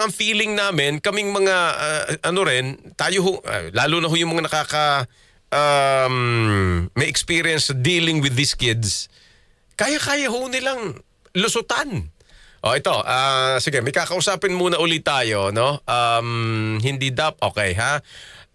ang feeling namin, kaming mga, ano rin, tayo, lalo na ho yung mga may experience dealing with these kids, kaya-kaya ho nilang lusutan. O ito, sige, may kakausapin muna ulit tayo, no? Hindi okay ha?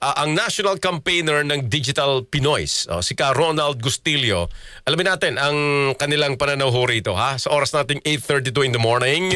Ang national campaigner ng Digital Pinoys, si Ka Ronald Gustilio. Alamin natin ang kanilang pananaw ho rito, ha? Sa oras nating 8:32 in the morning.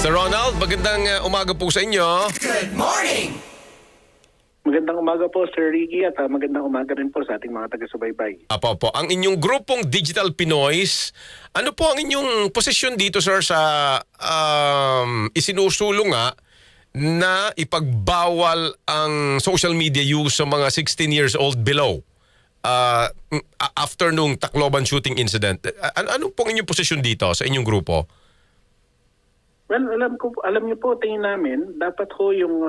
Sir Ronald, magandang umaga po sa inyo. Good morning! Magandang umaga po, Sir Ricky, at magandang umaga rin po sa ating mga taga-subaybay. Apo. Ang inyong grupong Digital Pinoys, ano po ang inyong posisyon dito, sir, sa isinusulong nga na ipagbawal ang social media use sa mga 16 years old below after nung Tacloban shooting incident? Ano pong inyong posisyon dito sa inyong grupo? Well, alam niyo po, tingin namin, dapat ho yung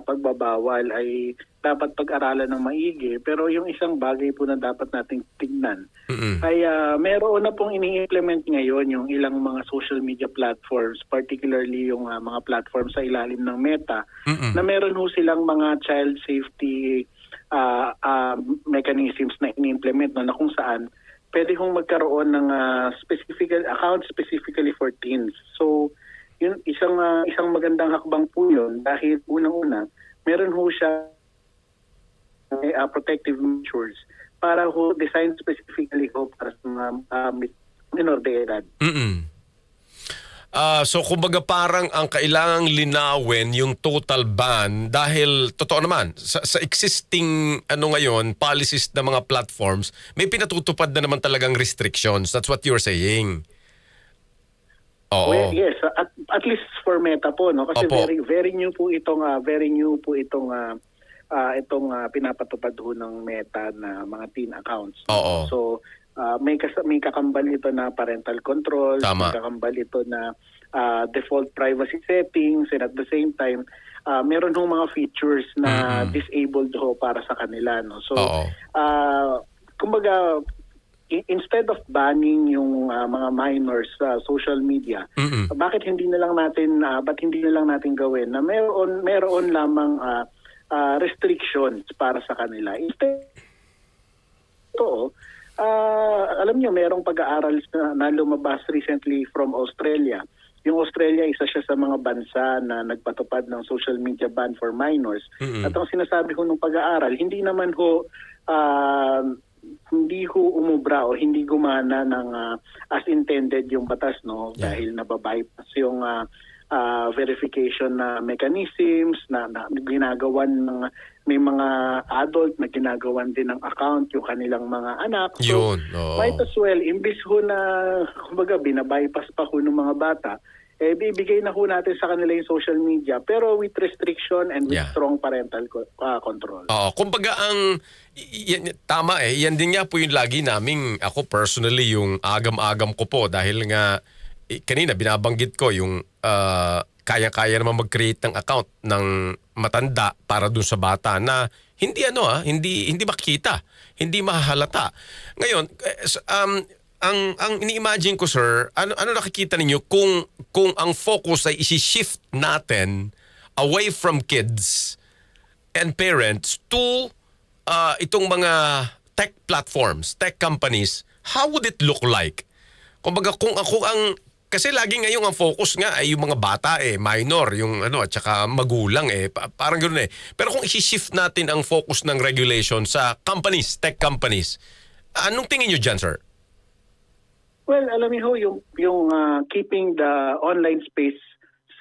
pagbabawal ay dapat pag-aralan ng maigi. Pero yung isang bagay po na dapat nating tignan ay meron na pong ini-implement ngayon yung ilang mga social media platforms, particularly yung mga platforms sa ilalim ng Meta, na meron ho silang mga child safety mechanisms na ini-implement na kung saan pwede hong magkaroon ng specific account specifically for teens. So, yun isang magandang hakbang po yun dahil unang-una, meron ho siya protective measures para ho design specifically ho para sa mga minor de edad. So kumbaga parang ang kailangang linawin yung total ban dahil totoo naman sa existing ngayon policies ng mga platforms may pinatutupad na naman talagang restrictions. That's what you're saying. Oo. Well, yes, at least for Meta po, no, kasi Opo. very new po itong pinapatupad ho ng Meta na mga teen accounts. Oo. So may kakambal ito na parental controls, Tama. may kakambal ito na default privacy settings, and at the same time meron hong mga features na disabled ho para sa kanila, no. So Oo. kumbaga instead of banning yung mga minors sa social media, bakit hindi na lang natin gawin na meron lamang restrictions para sa kanila. Instead ito, alam niyo, merong pag-aaral na lumabas recently from Australia. Yung Australia, isa siya sa mga bansa na nagpatupad ng social media ban for minors. At ang sinasabi ko ng pag-aaral, hindi umubra o hindi gumana ng as intended yung batas, no? Yeah. Dahil nababypass yung verification na mechanisms na ginagawan ng may mga adult na ginagawan din ng account yung kanilang mga anak. So, Yun. Oo. might as well, imbis ho na, kumbaga, binabypass pa ho ng mga bata, bibigay na ho natin sa kanila yung social media, pero with restriction and with strong parental control. Oo, kumbaga tama yan din nga po yung lagi naming, ako personally, yung agam-agam ko po dahil nga, kanina binabanggit ko yung kaya-kaya naman mag-create ng account ng matanda para dun sa bata na hindi hindi makikita, hindi mahahalata. Ngayon, ang ini-imagine ko, sir, ano nakikita ninyo kung ang focus ay isi-shift natin away from kids and parents to itong mga tech platforms, tech companies, how would it look like? Kumbaga kung ang kasi lagi ngayong ang focus nga ay yung mga bata minor, yung at saka magulang parang ganoon Pero kung i-shift natin ang focus ng regulation sa companies, tech companies, anong tingin niyo diyan, sir? Well, alam niyo yung keeping the online space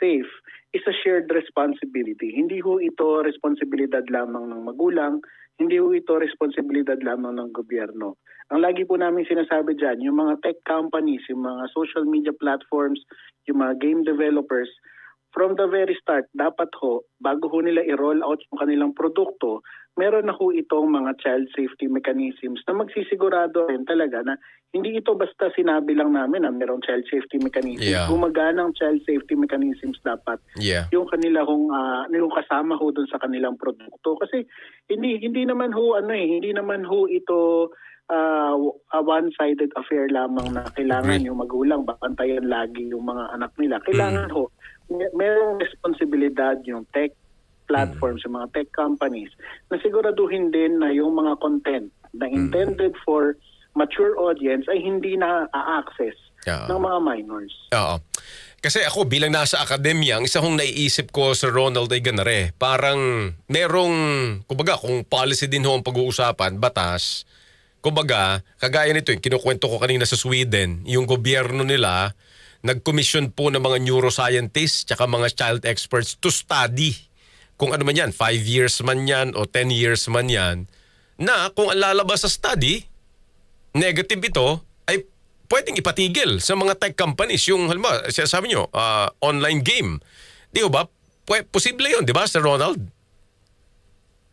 safe is a shared responsibility. Hindi ho ito responsibilidad lamang ng magulang, hindi ho ito responsibilidad lamang ng gobyerno. Ang lagi po namin sinasabi dyan, yung mga tech companies, yung mga social media platforms, yung mga game developers, from the very start, dapat ho, bago ho nila i-roll out yung kanilang produkto, meron na ho itong mga child safety mechanisms na magsisigurado rin talaga na hindi ito basta sinabi lang namin na merong child safety mechanisms. Yeah. Gumaganang child safety mechanisms dapat yung kanila yung kasama ho dun sa kanilang produkto. Kasi hindi naman ho ito a one-sided affair lamang na kailangan Agree. yung magulang babantayan lagi yung mga anak nila. Kailangan ho, merong responsibilidad yung tech platforms, yung mga tech companies, na siguraduhin din na yung mga content na intended for mature audience ay hindi na a-access Yeah. ng mga minors. Oo. Kasi ako bilang nasa akademya, ang isa kong naiisip ko sa Ronald ay ganare. Parang merong, kumbaga kung policy din ho ang pag-uusapan, batas, kumbaga, kagaya nito, yung kinukwento ko kanina sa Sweden, yung gobyerno nila, nag-commission po ng mga neuroscientists tsaka mga child experts to study kung ano man yan, 5 years man yan o 10 years man yan, na kung ang lalabas sa study, negative ito, ay pwedeng ipatigil sa mga tech companies. Yung, halimbawa, sabi nyo, online game. Di ba? Posible yun, di ba, Sir Ronald?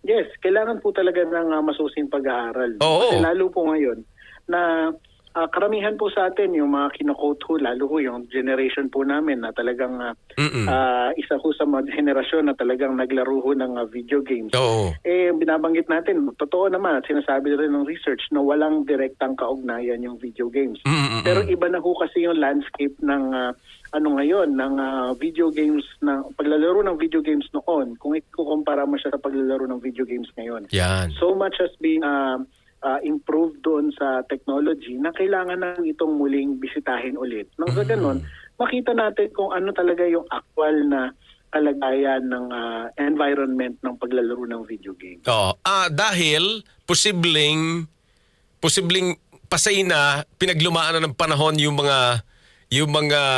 Yes, kailangan po talaga ng masusing pag-aaral. Oo. Kasi lalo po ngayon na karamihan po sa atin yung mga kino-quote ho, lalo ho yung generation po namin na talagang isa ho sa mga generasyon na talagang naglaro ho ng video games. Oo. Binabanggit natin, totoo naman at sinasabi rin ng research na walang direktang kaugnayan yung video games. Pero iba na ho kasi yung landscape ng ngayon ng video games, na paglalaro ng video games noon kung ikukumpara mo siya sa paglalaro ng video games ngayon. Yan. So much has been improved doon sa technology na kailangan na itong muling bisitahin ulit. Nang sa ganun, makita natin kung ano talaga yung actual na kalagayan ng environment ng paglalaro ng video games. Oo. Dahil posibleng pasay na pinaglumaan na ng panahon yung mga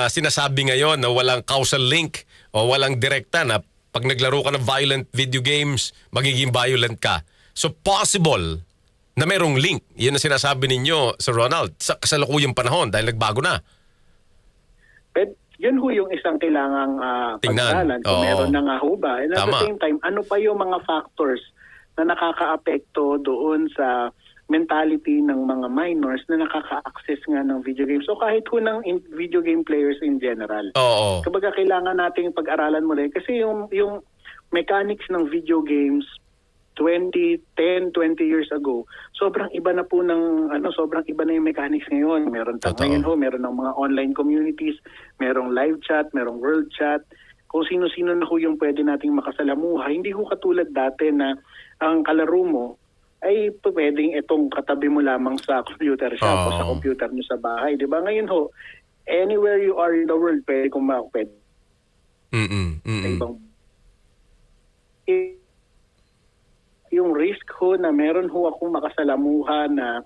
sinasabi ngayon na walang causal link o walang direkta na pag naglaro ka ng violent video games, magiging violent ka. So possible na merong link. Yan ang sinasabi ninyo, Sir Ronald, sa kasalukuyang panahon dahil nagbago na. But yun ho yung isang kailangang Tingnan. pag-aralan kung Oo. meron na nga ho ba. And at Tama. the same time, ano pa yung mga factors na nakaka-apekto doon sa mentality ng mga minors na nakaka-access nga ng video games. So kahit ho ng video game players in general. Oo. Kumbaga kailangan nating pag-aralan mo rin kasi yung mechanics ng video games 10, 20 years ago, sobrang iba na po sobrang iba na yung mechanics ngayon. Meron Totoo. ngayon meron ng mga online communities, merong live chat, merong world chat. Kung sino-sino na ho yung pwede nating makasalamuha. Hindi ho katulad dati na ang kalaro mo ay pwedeng itong katabi mo lamang sa computer shop o sa computer mo sa bahay. Di ba? Ngayon ho, anywhere you are in the world, pwede kung pwede. Ibang yung risk ho na meron ho akong makasalamuha na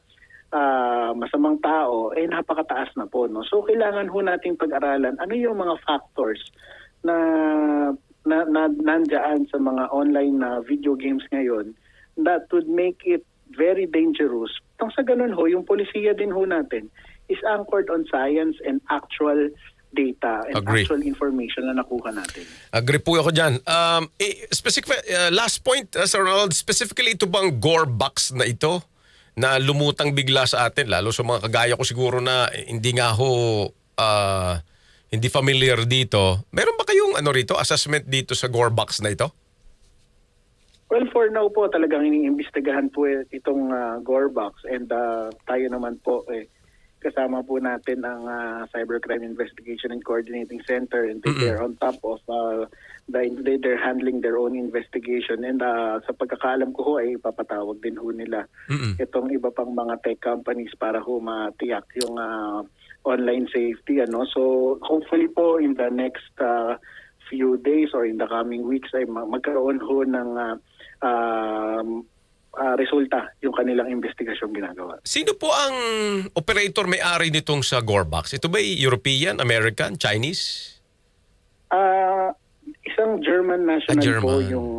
masamang tao, napakataas na po. No? So, kailangan ho nating pag-aralan ano yung mga factors na nandyan sa mga online na video games ngayon that would make it very dangerous. Nang sa ganun ho, yung polisiya din ho natin is anchored on science and actual data and Agree. actual information na nakuha natin. Agree po ako dyan. Last point, Sir Ronald, specifically ito bang gore box na ito na lumutang bigla sa atin, lalo sa mga kagaya ko siguro na hindi nga ho hindi familiar dito. Meron ba kayong assessment dito sa gore box na ito? Well, for now po talagang iniimbestigahan po itong Gorebox and tayo naman po kasama po natin ang Cybercrime Investigation and Coordinating Center and they're on top of they're handling their own investigation and sa pagkakaalam ko ho ay ipapatawag din ho nila itong iba pang mga tech companies para ho matiyak yung online safety. So hopefully po in the next few days or in the coming weeks ay magkaroon ho ng resulta yung kanilang investigasyon ginagawa. Sino po ang operator may-ari nitong sa Gorebox? Ito ba European, American, Chinese? Isang German national German. po yung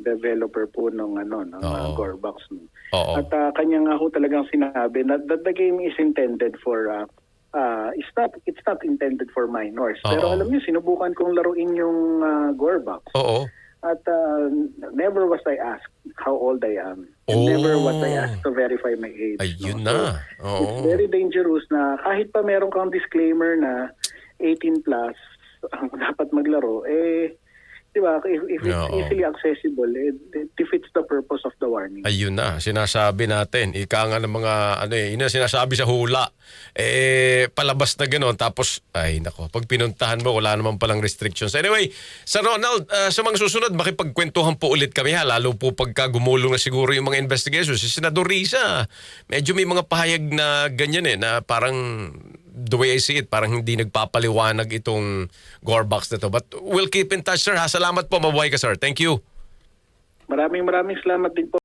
developer po ng Gorebox. Oo. At kanya nga ho talagang sinabi that the game is intended for it's not intended for minors. Pero alam niyo, sinubukan kong laruin yung Gorebox. Oo. At never was I asked how old I am. And never was I asked to verify my age. Ayun So, na. Oo. it's very dangerous na kahit pa meron kang disclaimer na 18 plus ang dapat maglaro, di ba? If it's Oo. easily accessible, it defeats the purpose of the warning. Ayun na, sinasabi natin. Ika nga ng mga, yun na sinasabi sa hula. Palabas na gano'n. Tapos, ay nako, pag pinuntahan mo, wala naman palang restrictions. Anyway, Sir Ronald, sa mga susunod, makipagkwentuhan po ulit kami ha. Lalo po pagka gumulong na siguro yung mga investigations. Si Senador Risa, medyo may mga pahayag na ganyan na parang the way I see it, parang hindi nagpapaliwanag itong Gorbox na to. But we'll keep in touch, sir. Ha? Salamat po. Mabuhay ka, sir. Thank you. Maraming salamat din po.